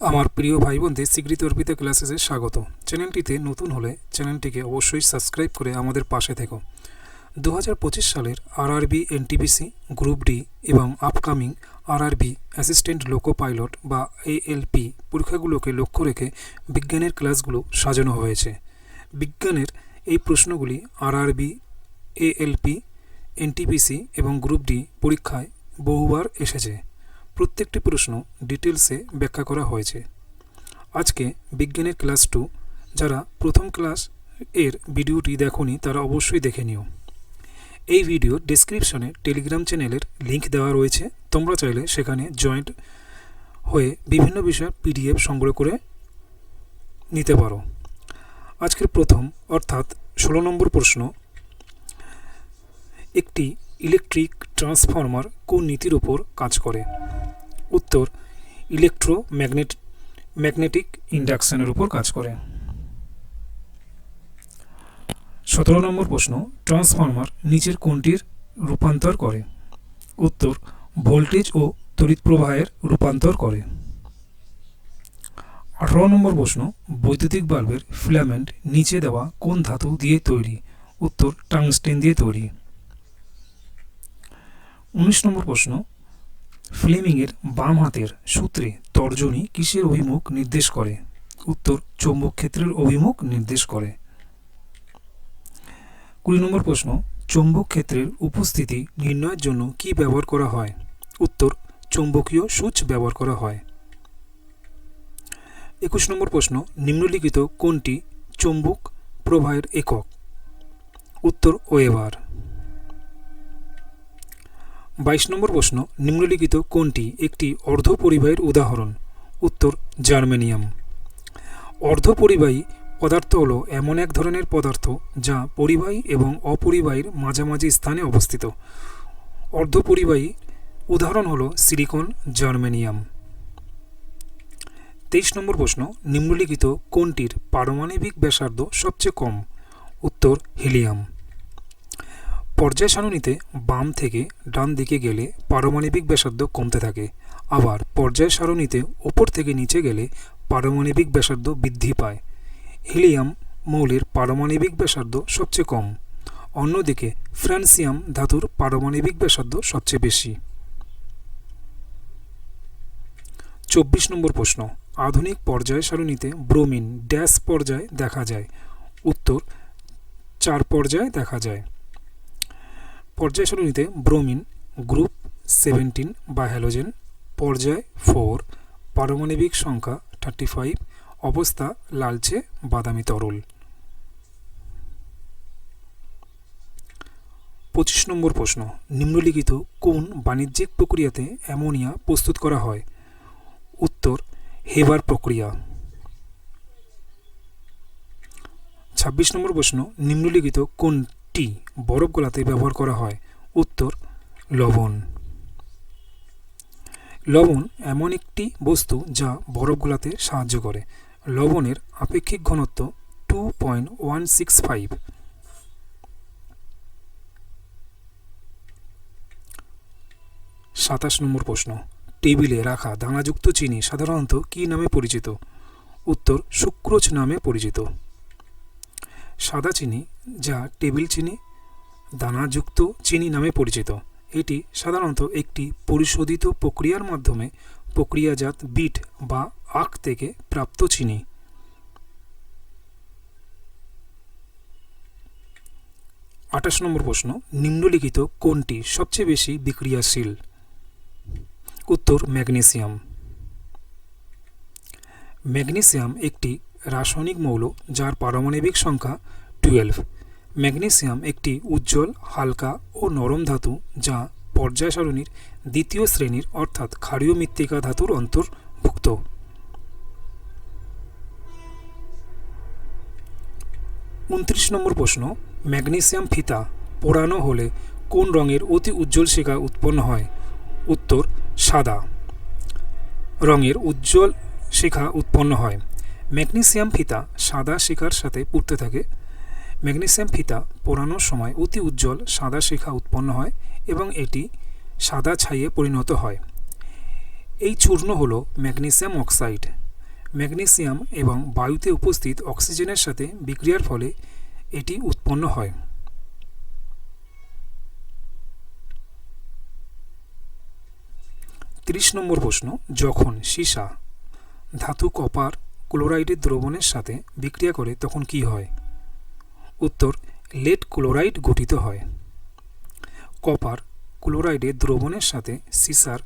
আমার প্রিয় ভাই বোনদের স্বীকৃতি অর্পিত ক্লাসেসে স্বাগত। চ্যানেলটিতে নতুন হলে চ্যানেলটিকে অবশ্যই সাবস্ক্রাইব করে আমাদের পাশে থেকো। 2025 সালের আরআরবি এনটিপিসি গ্রুপ ডি এবং upcoming RRB assistant loco pilot বা এএলপি পরীক্ষাগুলোকে লক্ষ্য রেখে বিজ্ঞানের ক্লাসগুলো সাজানো হয়েছে। বিজ্ঞানের এই প্রশ্নগুলি আরআরবি, এএলপি, এনটিপিসি এবং গ্রুপ ডি পরীক্ষায় বহুবার এসেছে। প্রত্যেকটি প্রশ্ন ডিটেলসে ব্যাখ্যা করা হয়েছে। আজকে বিজ্ঞানের ক্লাস 2 যারা প্রথম ক্লাস এর ভিডিওটি দেখোনি তারা অবশ্যই দেখে নিও। এই ভিডিওর ডেসক্রিপশনে টেলিগ্রাম চ্যানেলের লিংক দেওয়া রয়েছে, তোমরা চাইলে সেখানে জয়েন্ট হয়ে বিভিন্ন বিষয়ের পিডিএফ সংগ্রহ করে নিতে পারো। আজকের প্রথম অর্থাৎ 16 নম্বর প্রশ্ন, একটি ইলেকট্রিক ট্রান্সফর্মার কোন নীতির উপর কাজ করে? উত্তর, ম্যাগনেটিক ইন্ডাকশনের উপর কাজ করে। 17 নম্বর প্রশ্ন, ট্রান্সফর্মার নিচের কোনটির রূপান্তর করে? উত্তর, ভোল্টেজ ও তড়িৎ প্রবাহের রূপান্তর করে। 18 নম্বর প্রশ্ন, বৈদ্যুতিক বাল্বের ফিলামেন্ট নিচে দেওয়া কোন ধাতু দিয়ে তৈরি? উত্তর, টাংস্টেন দিয়ে তৈরি। 19 নম্বর প্রশ্ন, ফ্লেমিংয়ের বাম হাতের সূত্রে তর্জনী কিসের অভিমুখ নির্দেশ করে? উত্তর, চৌম্বক ক্ষেত্রের অভিমুখ নির্দেশ করে। 20 নম্বর প্রশ্ন, চৌম্বক ক্ষেত্রের উপস্থিতি নির্ণয়ের জন্য কি ব্যবহার করা হয়? উত্তর, চৌম্বকীয় সূচ ব্যবহার করা হয়। 21 নম্বর প্রশ্ন, নিম্নলিখিত কোনটি চৌম্বক প্রবাহের একক? উত্তর, ওয়েবার। 22 নম্বর প্রশ্ন, নিম্নলিখিত কোনটি একটি অর্ধপরিবাহীর উদাহরণ? উত্তর, জার্মেনিয়াম। অর্ধপরিবাহী পদার্থ হল এমন এক ধরনের পদার্থ যা পরিবাহী এবং অপরিবাহীর মাঝামাঝি স্থানে অবস্থিত। অর্ধপরিবাহী উদাহরণ হল সিলিকন, জার্মেনিয়াম। 23 নম্বর প্রশ্ন, নিম্নলিখিত কোনটির পারমাণবিক ব্যাসার্ধ সবচেয়ে কম? উত্তর, হিলিয়াম। পর্যায় সারণীতে বাম থেকে ডান দিকে গেলে পারমাণবিক ব্যাসার্ধ কমতে থাকে, আবার পর্যায় সারণীতে ওপর থেকে নিচে গেলে পারমাণবিক ব্যাসার্ধ বৃদ্ধি পায়। হিলিয়াম মৌলের পারমাণবিক ব্যাসার্ধ সবচেয়ে কম, অন্যদিকে ফ্রান্সিয়াম ধাতুর পারমাণবিক ব্যাসার্ধ সবচেয়ে বেশি। 24 নম্বর প্রশ্ন, আধুনিক পর্যায় সারণীতে ব্রোমিন ড্যাশ পর্যায়ে দেখা যায়? উত্তর, 4 পর্যায়ে দেখা যায়। পর্যায় সারণীতে ব্রোমিন গ্রুপ 17 বা হ্যালোজেন, পর্যায় 4, পারমাণবিক সংখ্যা 35, অবস্থা লালচে বাদামি তরল। 25 নম্বর প্রশ্ন, নিম্নলিখিত কোন বাণিজ্যিক প্রক্রিয়াতে অ্যামোনিয়া প্রস্তুত করা হয়? উত্তর, হেবার প্রক্রিয়া। 26 নম্বর প্রশ্ন, নিম্নলিখিত কোনটি বরফ গলাতে ব্যবহার করা হয়? উত্তর, লবণ। লবণ এমন একটি বস্তু যা বরফ গলাতে সাহায্য করে। লবণের আপেক্ষিক ঘনত্ব 2.165। 27 নম্বর প্রশ্ন, টেবিলে রাখা দানাযুক্ত চিনি সাধারণত কী নামে পরিচিত? উত্তর, সুক্রোজ নামে পরিচিত। সাদা চিনি, যা টেবিল চিনি, দানাযুক্ত চিনি নামে পরিচিত। এটি সাধারণত একটি পরিশোধিত প্রক্রিয়ার মাধ্যমে প্রক্রিয়াজাত বিট বা আখ থেকে প্রাপ্ত চিনি। 28 নম্বর প্রশ্ন, নিম্নলিখিত কোনটি সবচেয়ে বেশি বিক্রিয়াশীল? উত্তর, ম্যাগনেসিয়াম। ম্যাগনেসিয়াম একটি রাসায়নিক মৌল যার পারমাণবিক সংখ্যা 12। ম্যাগনেসিয়াম একটি উজ্জ্বল, হালকা ও নরম ধাতু যা পর্যায় সারণীর দ্বিতীয় শ্রেণীর অর্থাৎ ক্ষারীয় মৃত্তিকা ধাতুর অন্তর্ভুক্ত। 29 নম্বর প্রশ্ন, ম্যাগনেসিয়াম ফিতা পোড়ানো হলে কোন রঙের অতি উজ্জ্বল শিখা উৎপন্ন হয়? উত্তর, সাদা রঙের উজ্জ্বল শিখা উৎপন্ন হয়। ম্যাগনেসিয়াম ফিতা সাদা শিখার সাথে পুড়তে থাকে। ম্যাগনেসিয়াম ফিতা পোড়ানোর সময় অতি উজ্জ্বল সাদা শিখা উৎপন্ন হয় এবং এটি সাদা ছাইয়ে পরিণত হয়। এই চূর্ণ হল ম্যাগনেসিয়াম অক্সাইড। ম্যাগনেসিয়াম এবং বায়ুতে উপস্থিত অক্সিজেনের সাথে বিক্রিয়ার ফলে এটি উৎপন্ন হয়। 30 নম্বর প্রশ্ন, যখন সীসা ধাতু কপার ক্লোরাইডের দ্রবণের সাথে বিক্রিয়া করে তখন কি হয়? উত্তর, লেড ক্লোরাইড গঠিত হয়। কপার ক্লোরাইডের দ্রবণের সাথে সীসার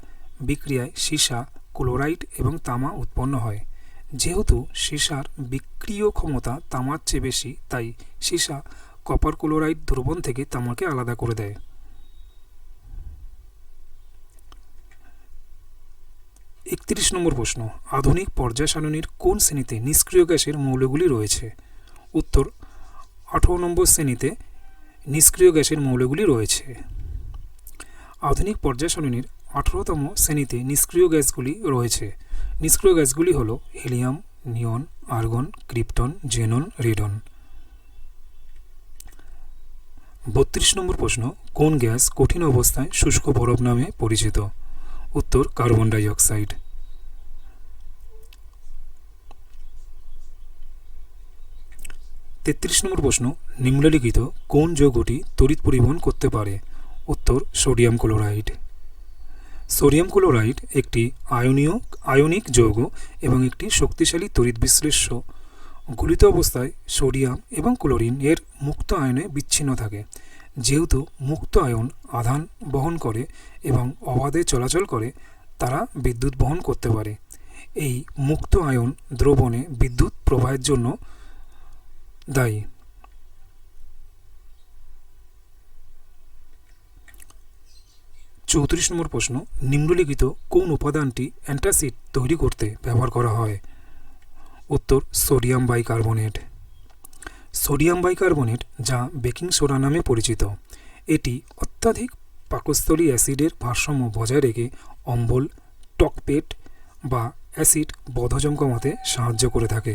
বিক্রিয়ায় সীসা ক্লোরাইড এবং তামা উৎপন্ন হয়। যেহেতু সীসার বিক্রিয় ক্ষমতা তামার চেয়ে বেশি, তাই সীসা কপার ক্লোরাইড দ্রবণ থেকে তামাকে আলাদা করে দেয়। 31 নম্বর প্রশ্ন, আধুনিক পর্যায় সারণীর কোন শ্রেণীতে নিষ্ক্রিয় গ্যাসের মৌলগুলি রয়েছে? উত্তর, 18 নম্বর শ্রেণীতে নিষ্ক্রিয় গ্যাসের মৌলগুলি রয়েছে। আধুনিক পর্যায় সারণীর 18তম শ্রেণীতে নিষ্ক্রিয় গ্যাসগুলি রয়েছে। নিষ্ক্রিয় গ্যাসগুলি হল হিলিয়াম, নিয়ন, আর্গন, ক্রিপ্টন, জেনন, রেডন। 32 নম্বর প্রশ্ন, কোন গ্যাস কঠিন অবস্থায় শুষ্ক বরফ নামে পরিচিত? উত্তর, কার্বন ডাই অক্সাইড। 33 নম্বর প্রশ্ন, নিম্নলিখিত কোন যৌগটি তড়িৎ পরিবহন করতে পারে? উত্তর, সোডিয়াম ক্লোরাইড। সোডিয়াম ক্লোরাইড একটি আয়নিক যৌগ এবং একটি শক্তিশালী তড়িৎ বিশ্লেষ্য। গলিত অবস্থায় সোডিয়াম এবং ক্লোরিন এর মুক্ত আয়নে বিচ্ছিন্ন থাকে। যেহেতু মুক্ত আয়ন আধান বহন করে এবং অবাধে চলাচল করে, তারা বিদ্যুৎ বহন করতে পারে। এই মুক্ত আয়ন দ্রবণে বিদ্যুৎ প্রবাহের জন্য দায়ী। 34 নম্বর প্রশ্ন, নিম্নলিখিত কোন উপাদানটি অ্যান্টাসিড তৈরি করতে ব্যবহার করা হয়? উত্তর, সোডিয়াম বাইকার্বনেট। সোডিয়াম বাইকার্বনেট, যা বেকিং সোডা নামে পরিচিত, এটি অত্যাধিক পাকস্থলী অ্যাসিডের ভারসাম্য বজায় রেখে অম্বল, টক পেট বা অ্যাসিড বদহজম কমাতে সাহায্য করে থাকে।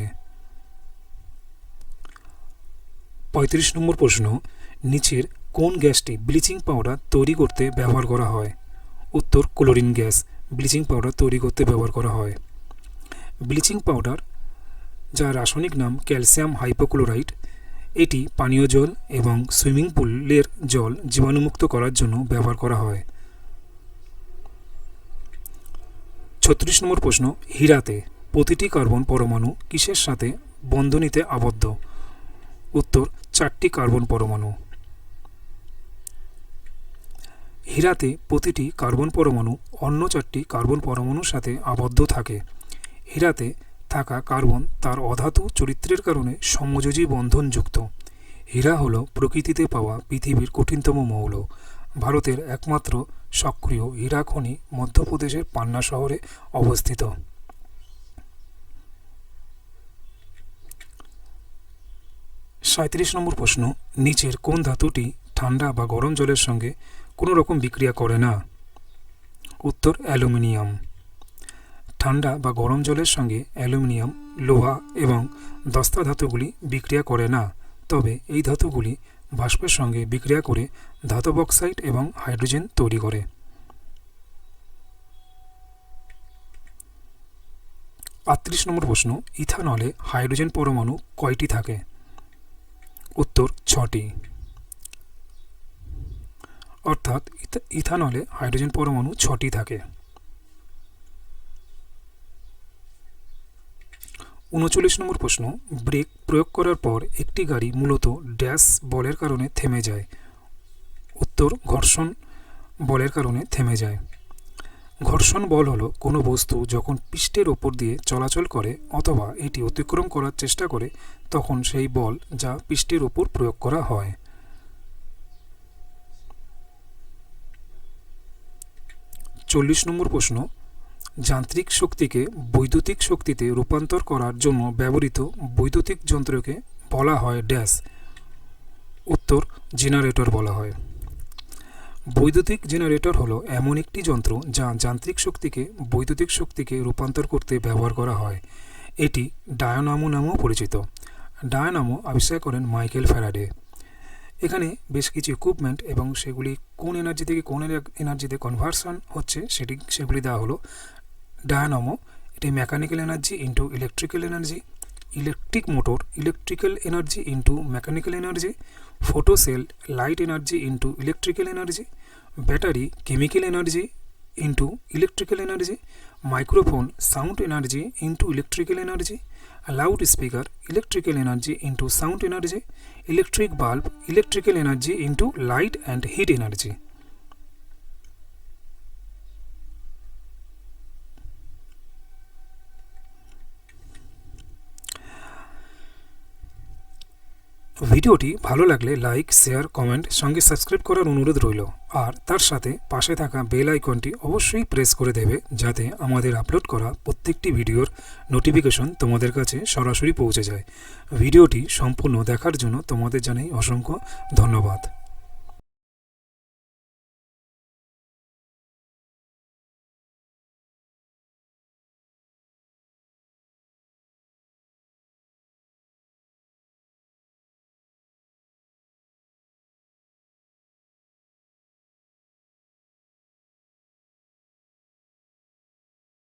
35 নম্বর প্রশ্ন, নিচের কোন গ্যাসটি ব্লিচিং পাউডার তৈরি করতে ব্যবহার করা হয়? উত্তর, ক্লোরিন গ্যাস ব্লিচিং পাউডার তৈরি করতে ব্যবহার করা হয়। ব্লিচিং পাউডার, যার রাসায়নিক নাম ক্যালসিয়াম হাইপোক্লোরাইট, এটি পানীয় জল এবং সুইমিং পুলের জল জীবাণুমুক্ত করার জন্য ব্যবহার করা হয়। 36 নম্বর প্রশ্ন, হীরাতে প্রতিটি কার্বন পরমাণু কিসের সাথে বন্ধনীতে আবদ্ধ? উত্তর, 4টি কার্বন পরমাণু। হীরাতে প্রতিটি কার্বন পরমাণু অন্য 4টি কার্বন পরমাণুর সাথে আবদ্ধ থাকে। হীরাতে থাকা কার্বন তার অধাতু চরিত্রের কারণে সমযোজী বন্ধনযুক্ত। হীরা হল প্রকৃতিতে পাওয়া পৃথিবীর কঠিনতম মৌল। ভারতের একমাত্র সক্রিয় হীরা খনি মধ্যপ্রদেশের পান্না শহরে অবস্থিত। 37 নম্বর প্রশ্ন, নিচের কোন ধাতুটি ঠান্ডা বা গরম জলের সঙ্গে কোনো রকম বিক্রিয়া করে না? উত্তর, অ্যালুমিনিয়াম। ঠান্ডা বা গরম জলের সঙ্গে অ্যালুমিনিয়াম, লোহা এবং দস্তা ধাতুগুলি বিক্রিয়া করে না, তবে এই ধাতুগুলি বাষ্পের সঙ্গে বিক্রিয়া করে ধাতব অক্সাইড এবং হাইড্রোজেন তৈরি করে। 38 নম্বর প্রশ্ন, ইথানলে হাইড্রোজেন পরমাণু কয়টি থাকে? উত্তর, 6টি। অর্থাৎ ইথানলে হাইড্রোজেন পরমাণু 6টি থাকে। 39 নম্বর প্রশ্ন, ব্রেক প্রয়োগ করার পর একটি গাড়ি মূলত ড্যাশ বলের কারণে থেমে যায়? উত্তর, ঘর্ষণ বলের কারণে থেমে যায়। ঘর্ষণ বল হলো কোনো বস্তু যখন পৃষ্ঠের ওপর দিয়ে চলাচল করে অথবা এটি অতিক্রম করার চেষ্টা করে, তখন সেই বল যা পৃষ্ঠের ওপর প্রয়োগ করা হয়। 40 নম্বর প্রশ্ন, যান্ত্রিক শক্তিকে বৈদ্যুতিক শক্তিতে রূপান্তর করার জন্য ব্যবহৃত বৈদ্যুতিক যন্ত্রকে বলা হয় ড্যাশ? উত্তর, জেনারেটর বলা হয়। বৈদ্যুতিক জেনারেটর হলো এমন একটি যন্ত্র যা যান্ত্রিক শক্তিকে বৈদ্যুতিক শক্তিকে রূপান্তর করতে ব্যবহার করা হয়। এটি ডায়নামো নামেও পরিচিত। ডায়নামো আবিষ্কার করেন মাইকেল ফ্যারাডে। এখানে বেশ কিছু ইকুইপমেন্ট এবং সেগুলি কোন এনার্জি থেকে কোন এনার্জিতে কনভার্সন হচ্ছে সেগুলি দেওয়া হলো। ডায়নামো এটি mechanical energy into electrical energy, electric motor electrical energy into mechanical energy, photo cell light energy into electrical energy, battery chemical energy into electrical energy, microphone sound energy into electrical energy, loud speaker electrical energy into sound energy, electric bulb electrical energy into light and heat energy. ভিডিওটি ভালো লাগলে like, share, comment সঙ্গে subscribe করার অনুরোধ রইল। আর তার সাথে পাশে থাকা বেল আইকনটি অবশ্যই প্রেস করে দেবে, যাতে আমাদের আপলোড করা প্রত্যেকটি ভিডিওর নোটিফিকেশন তোমাদের কাছে সরাসরি পৌঁছে যায়। ভিডিওটি সম্পূর্ণ দেখার জন্য তোমাদের জানাই অসংখ্য ধন্যবাদ।